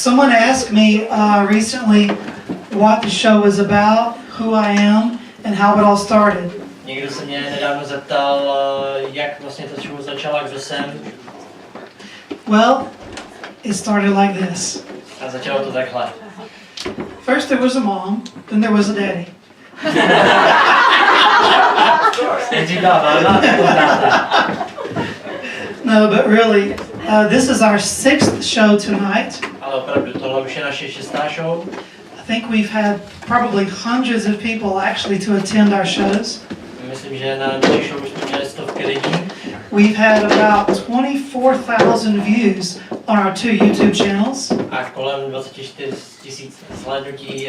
Someone asked me recently what the show was about, who I am, and how it all started. Někdo se mě nedávno zeptal, jak vlastně ta show začala, kdo jsem. Well, it started like this. A začalo to takhle. First there was a mom, then there was a daddy. Nejdřív byla máma, potom táta. No, but really, this is our 6th show tonight. Ale opravdu, tohle už je naše 6. show. I think we've had probably hundreds of people actually to attend our shows. Myslím, že na naší show už jsme měli stovky lidí. We've had about 24,000 views on our 2 YouTube channels. A kolem 24 000 zhlédnutí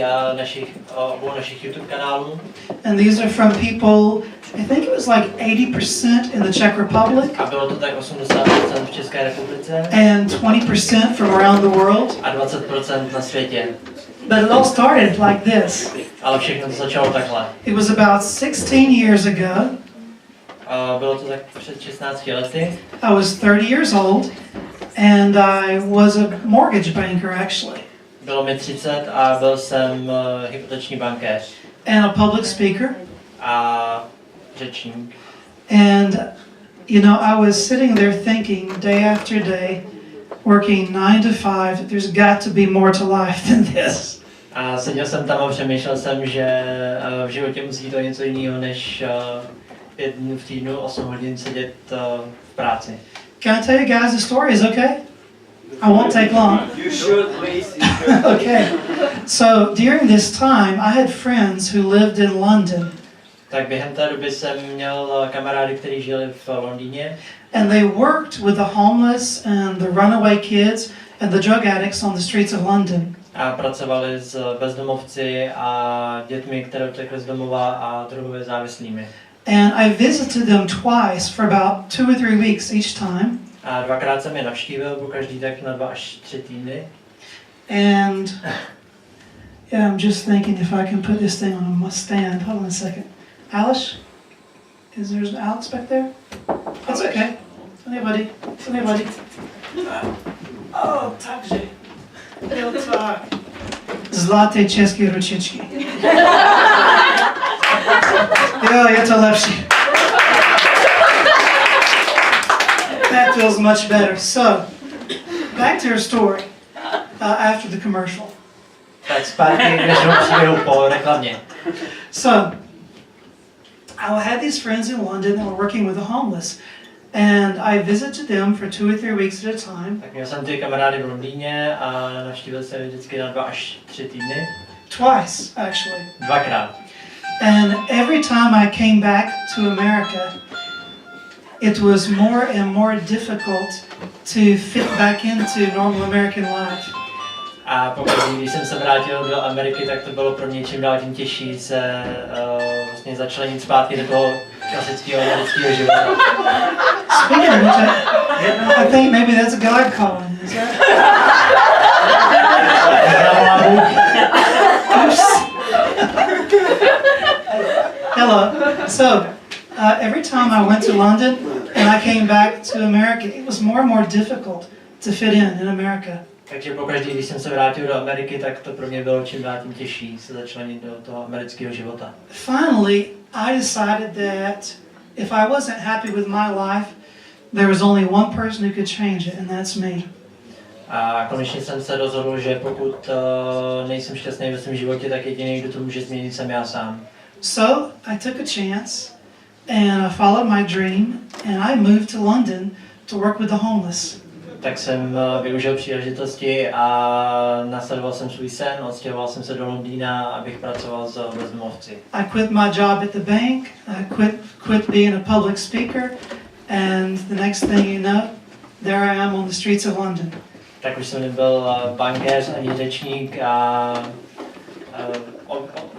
obou našich YouTube kanálů. And these are from people, I think it was like 80% in the Czech Republic. A bylo to tak 80% v České republice. And 20% from around the world. A 20% na světě. But it all started like this. Ale všechno to začalo takhle. It was about 16 years ago. Bylo to tak před 16 lety. I was 30 years old and I was a mortgage banker actually. Bylo mi 30 a byl jsem hypoteční bankéř. And a public speaker. A řečník. And you know, I was sitting there thinking day after day, working 9 to 5, there's got to be more to life than this. A seděl jsem tam a přemýšlel jsem, že v životě musí to něco jiného než 5 dnů v týdnu, 8 hodin sedět v práci. Can I tell you guys the story? Is okay? I won't take long. You should, please. You should. Okay. So during this time, I had friends who lived in London. Tak během té doby jsem měl kamarády, kteří žili v Londýně. And they worked with the homeless and the runaway kids and the drug addicts on the streets of London. A pracovali s bezdomovci a dětmi, které utekly z domova a drogově závislými. And I visited them twice for about 2 or 3 weeks each time. A dvakrát jsem je navštívil, po každý tak na 2 až 3 týdny. And yeah, I'm just thinking if I can put this thing on a stand. Hold on a second. Alice? Is there Alex back there? That's okay. Anybody? Anybody? Oh, takže. Jo, tak. Zlaté české ručičky. Jo, je to lepší. That feels much better. So, back to her story after the commercial. Tak zpátky k našemu příběhu po reklamě. So, I had these friends in London that were working with the homeless, and I visited them for 2 or 3 weeks at a time. Tak měl jsem ty kamarády v Londýně a navštívil jsem je vždycky na 2 až 3 týdny. Twice, actually. Dvakrát. And every time I came back to America, it was more and more difficult to fit back into normal American life. A pokud když jsem se vrátil do Ameriky, tak to bylo pro mě čím dál tím těžší se vlastně začlenit zpátky do toho klasického amerického života. Speaking of which, I think maybe that's a God calling, is that? Oops. Hello. So, every time I went to London and I came back to America, it was more and more difficult to fit in America. Takže pokaždý, když jsem se vrátil do Ameriky, tak to pro mě bylo čím dál tím těžší se začlenit do toho amerického života. Finally, I decided that if I wasn't happy with my life, there was only one person who could change it, and that's me. A konečně jsem se rozhodl, že pokud nejsem šťastný ve svém životě, tak jediný, kdo to může změnit, jsem já sám. So I took a chance and I followed my dream and I moved to London to work with the homeless. Tak jsem využil příležitosti a nasledoval jsem svůj sen, odstěhoval jsem se do Londýna, abych pracoval s bezdomovci. I quit my job at the bank, I quit being a public speaker, and the next thing you know, there I am on the streets of London. Tak už jsem nebyl bankéř ani řečník a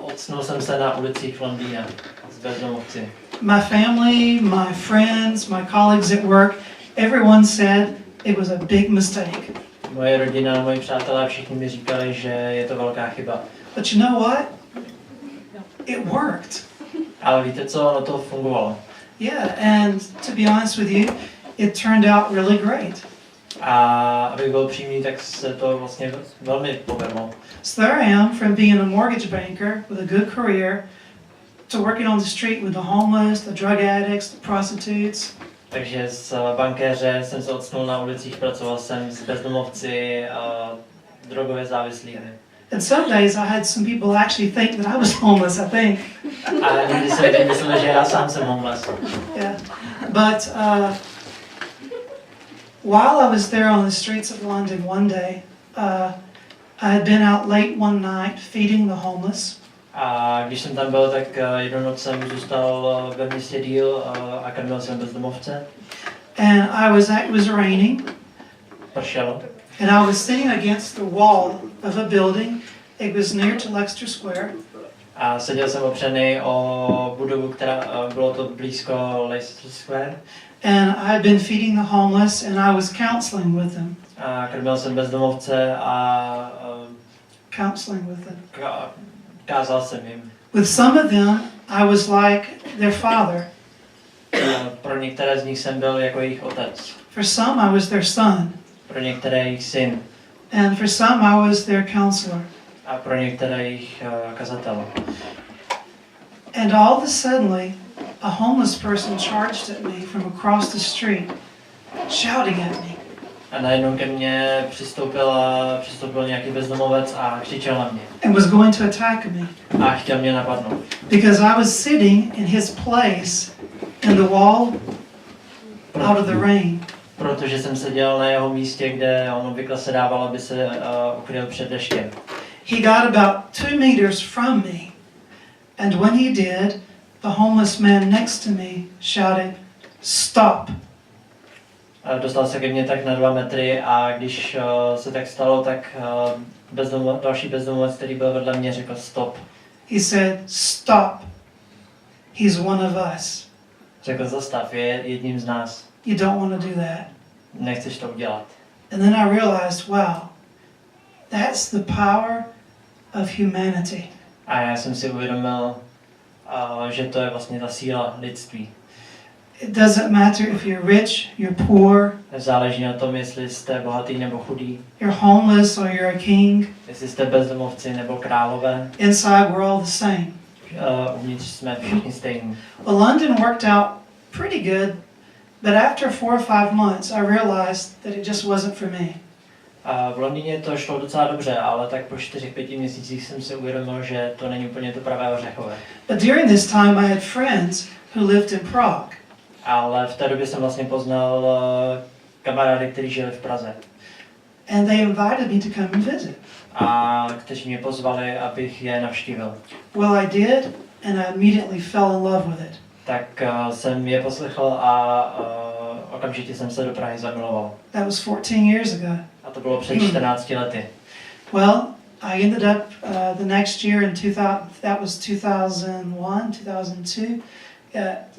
odsnul jsem se na ulicích Londýna s bezdomovci. My family, my friends, my colleagues at work, everyone said it was a big mistake. Moje rodina, moji přátelé, všichni mi říkali, že je to velká chyba. But you know what? It worked. Ale víte co, ono to fungovalo. Yeah, and to be honest with you, it turned out really great. A abych byl přímý, tak se to vlastně velmi povedlo. So there I am, from being a mortgage banker with a good career to working on the street with the homeless, the drug addicts, the prostitutes. Takže z bankéře jsem se odstnul na ulicích, pracoval jsem s bezdomovci a drogově závislými. And some days I had some people actually think that I was homeless, I think. A někdy si lidé mysleli, že já sám jsem homeless. Yeah. But while I was there on the streets of London one day, I had been out late one night feeding the homeless. A když jsem tam byl, tak jednu noc jsem zůstal ve městě díl a krmil jsem bezdomovce. And it was raining. Pršelo. And I was sitting against the wall of a building. It was near to Leicester Square. A seděl jsem opřený o budovu, která bylo to blízko Leicester Square. And I had been feeding the homeless and I was counseling with them. A krmil jsem bezdomovce a Counseling with them. kázal jsem jim. With some of them, I was like their father. Pro některé z nich jsem byl jako jejich otec. For some, I was their son. Pro některé jejich syn. And for some, I was their counselor. A pro některé jejich kazatel. And all of a sudden, a homeless person charged at me from across the street, shouting at me. A najednou ke mně přistoupil nějaký bezdomovec a křičel na mě. And was going to attack me. A chtěl mě napadnout. Because I was sitting in his place in the wall out of the rain. Protože jsem seděl na jeho místě, kde on obvykle se dával, aby se ukryl před deštěm. He got about 2 meters from me. And when he did, the homeless man next to me shouted, "Stop." Dostal se ke mně tak na 2 metry a když se tak stalo, tak další bezdomovec, který byl vedle mě, řekl stop. He said, "Stop. He's one of us. Řekl zastav, je jedním z nás. You don't want to do that." Nechceš to udělat. And then I realized, wow, that's the power of humanity. A já jsem si uvědomil, že to je vlastně ta síla lidství. It doesn't matter if you're rich, you're poor, Záleží na tom, jestli jste bohatý nebo chudý, you're homeless or you're a king. jestli jste bezdomovci nebo králové. Inside, we're all the same. Uvnitř jsme všichni stejní. Well, London worked out pretty good, but after 4 or 5 months, I realized that it just wasn't for me. V Londýně to šlo docela dobře, ale tak po 4-5 měsících jsem si uvědomil, že to není úplně to pravé ořechové. But during this time, I had friends who lived in Prague. Ale v té době jsem vlastně poznal kamarády, kteří žili v Praze. And they invited me to come and visit. A kteří mě pozvali, abych je navštívil. Well, I did, and I immediately fell in love with it. Tak jsem je poslechl a okamžitě jsem se do Prahy zamiloval. That was 14 years ago. A to bylo před 14 lety. Well, I ended up the next year in 2000, that was 2001, 2002.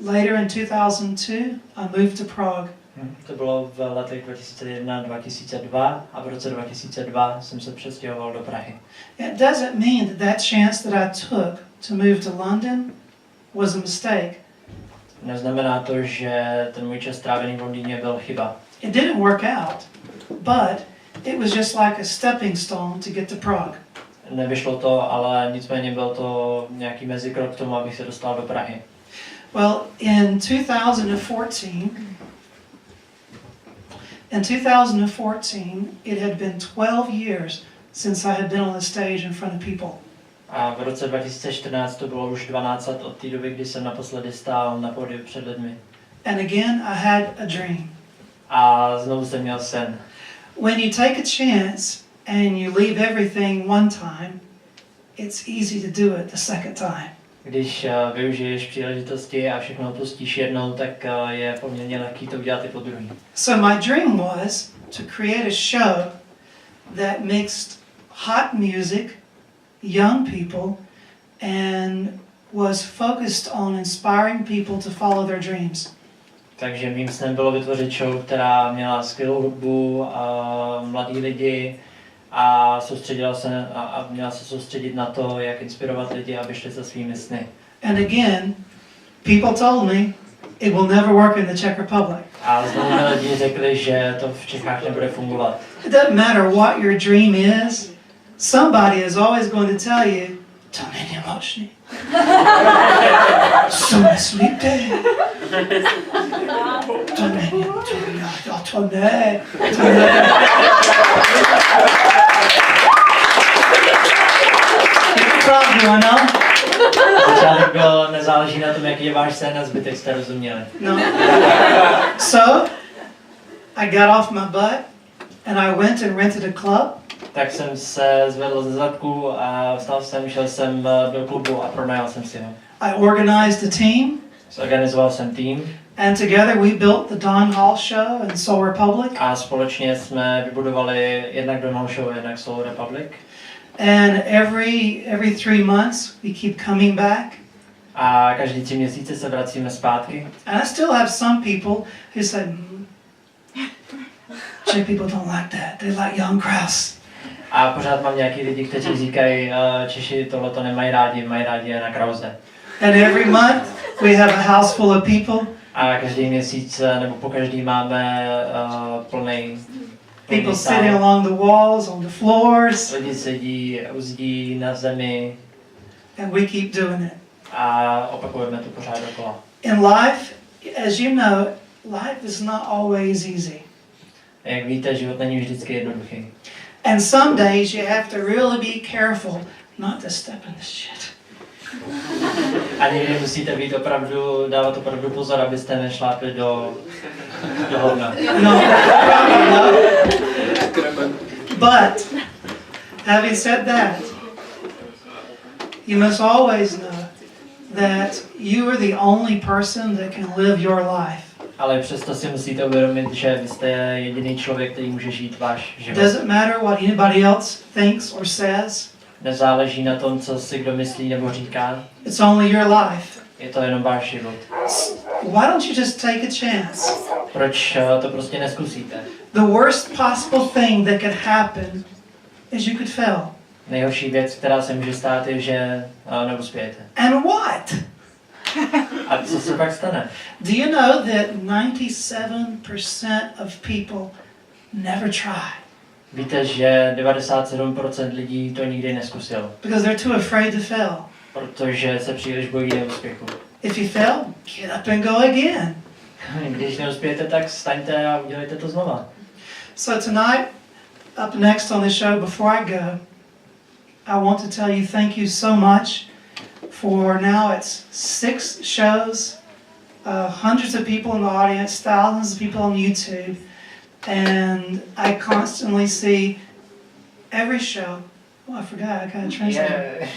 Later in 2002, I moved to Prague. To bylo v letech 2001-2002 a v roce 2002 jsem se přestěhoval do Prahy. It doesn't mean that that chance that I took to move to London was a mistake. Neznamená to, že ten můj čas strávený v Londýně byl chyba. It didn't work out, but it was just like a stepping stone to get to Prague. Nevyšlo to, ale nicméně byl to nějaký mezikrok k tomu, abych se dostal do Prahy. Well, in 2014, it had been 12 years since I had been on the stage in front of people. A v roce 2014 to bylo už 12 let od té doby, kdy jsem naposledy stál na pódiu před lidmi. And again, I had a dream. A znovu jsem měl sen. When you take a chance and you leave everything one time, it's easy to do it the second time. Když využiješ příležitosti a všechno opustíš jednou, tak je poměrně lehký to udělat i po druhý. So my dream was to create a show that mixed hot music, young people, and was focused on inspiring people to follow their dreams. Takže mým snem bylo vytvořit show, která měla skvělou hudbu, mladí lidi a měla se soustředit na to, jak inspirovat lidi, aby šli za svými sny. And again, people told me it will never work in the Czech Republic. A znovu mi lidi řekli, že to v Čechách nebude fungovat. It doesn't matter what your dream is, somebody is always going to tell you, to není možný. Jsou myslíte? To není, to ne. Pravdu, ano? Začátek byl, nezáleží na tom, jaký je váš sen, a zbytek jste rozuměli. No. So, I got off my butt and I went and rented a club. Tak jsem se zvedl ze zadku a vstal jsem, šel jsem do klubu a pronajal jsem si ho. I organized a team. Zorganizoval jsem tým And together we built the Don Hall Show and Soul Republic. a společně jsme vybudovali jednak Don Hall Show, jednak Soul Republic. And every 3 months we keep coming back. A každý 3 měsíce se vracíme zpátky. And I still have some people who say, Czech people don't like that. They like Jan Kraus. A pořád mám nějaký lidi, kteří říkají, Češi tohleto nemají rádi, mají rádi Jana Krause. And every month we have a house full of people. A každý měsíc, nebo po každý máme plný People sitting along the walls, on the floors. Lidi sedí u zdí, na zemi And we keep doing it. a opakujeme to pořád dokola. In life, as you know, life is not always easy. Jak víte, život není vždycky jednoduchý. And some days you have to really be careful not to step in this shit. A někdy musíte být dávat opravdu pozor, abyste nešlápli do hovna. No, probably not. But, having said that, you must always know that you are the only person that can live your life. Ale přesto si musíte uvědomit, že vy jste jediný člověk, který může žít váš It život. doesn't matter what anybody else thinks or says. Nezáleží na tom, co si kdo myslí nebo říká. It's only your life. Je to jenom váš život. Why don't you just take a chance? Proč to prostě neskusíte? The worst possible thing that could happen is you could fail. Nejhorší věc, která se může stát, je, že neuspějete. And what? A co se pak stane? Do you know that 97% of people never try? Víte, že 97% lidí to nikdy neskusilo, Because they're too afraid to fail. protože se příliš bojí neúspěchu. If you fail, get up and go again. Když neuspějete, tak staňte a udělejte to znova. So tonight, up next on the show, before I go, I want to tell you thank you so much for now it's 6 shows, hundreds of people in the audience, thousands of people on YouTube, and I constantly see every show. Oh, I forgot, I gotta translate.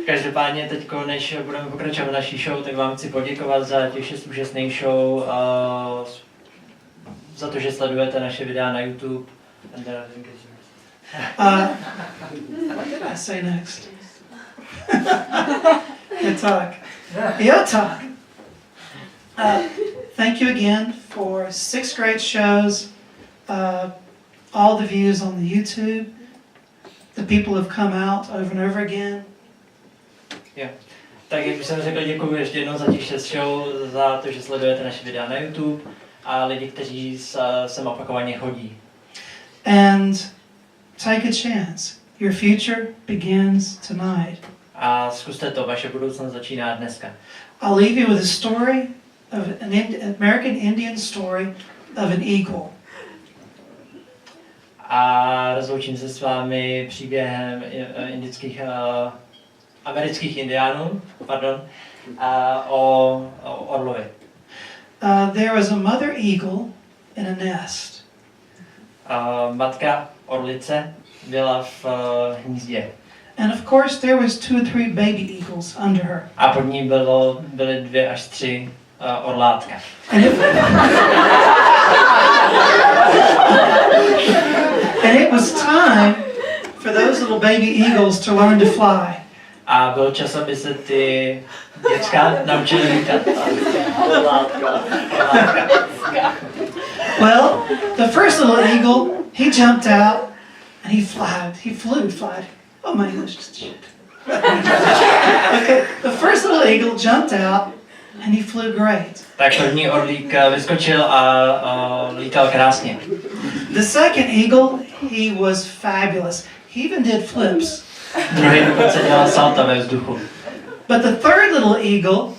Každopádně teď, než budeme pokračovat v naší show, tak vám chci poděkovat za těch 6 úžasných show, za to, že sledujete naše videa na YouTube. What did I say next? Your talk. Your talk. Thank you again for 6 great shows, all the views on the YouTube, the people who have come out over and over again. Tak jak už jsem řekl, děkuji ještě jednou za těch 6 show, za to, že sledujete naše videa na YouTube a lidi, kteří sem opakovaně chodí. And take a chance. Your future begins tonight. A zkuste to, vaše budoucnost začíná dneska. I'll leave you with a story of an American Indian story of an eagle. A rozloučím se s vámi příběhem amerických indiánů, o orlovi. There was a mother eagle in a nest. Matka orlice byla v hnízdě. And of course there was 2 or 3 baby eagles under her. A pod ní byly 2 až 3 orlátka. And it was time for those little baby eagles to learn to fly. A byl čas, aby se ty děcka naučili lítat. Well, the first little eagle, he jumped out and he flew. Oh, my English is shit. Okay, the first little eagle jumped out and he flew great. Tak první orlík vyskočil a lítal krásně. The second eagle, he was fabulous. He even did flips. Druhý dokonce dělal salta ve vzduchu. But the third little eagle,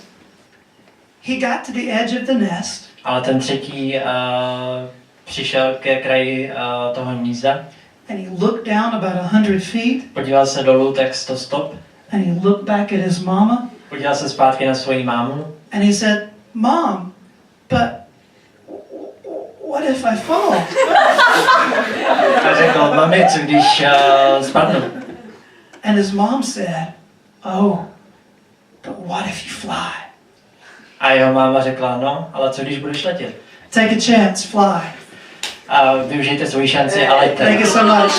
he got to the edge of the nest. Ale ten třetí přišel ke kraji toho hnízda. And he looked down about 100 feet. Podíval se dolů tak 100 stop. And he looked back at his mama. Podíval se zpátky na svoji mámu. And he said, Mom, but what if I fall? A řekl, mami, co když spadnu? And his mom said, oh, but what if you fly? A jeho máma řekla, no, ale co když budeš letět? Take a chance, fly. A využijte svoji šanci a leďte. Thank you so much.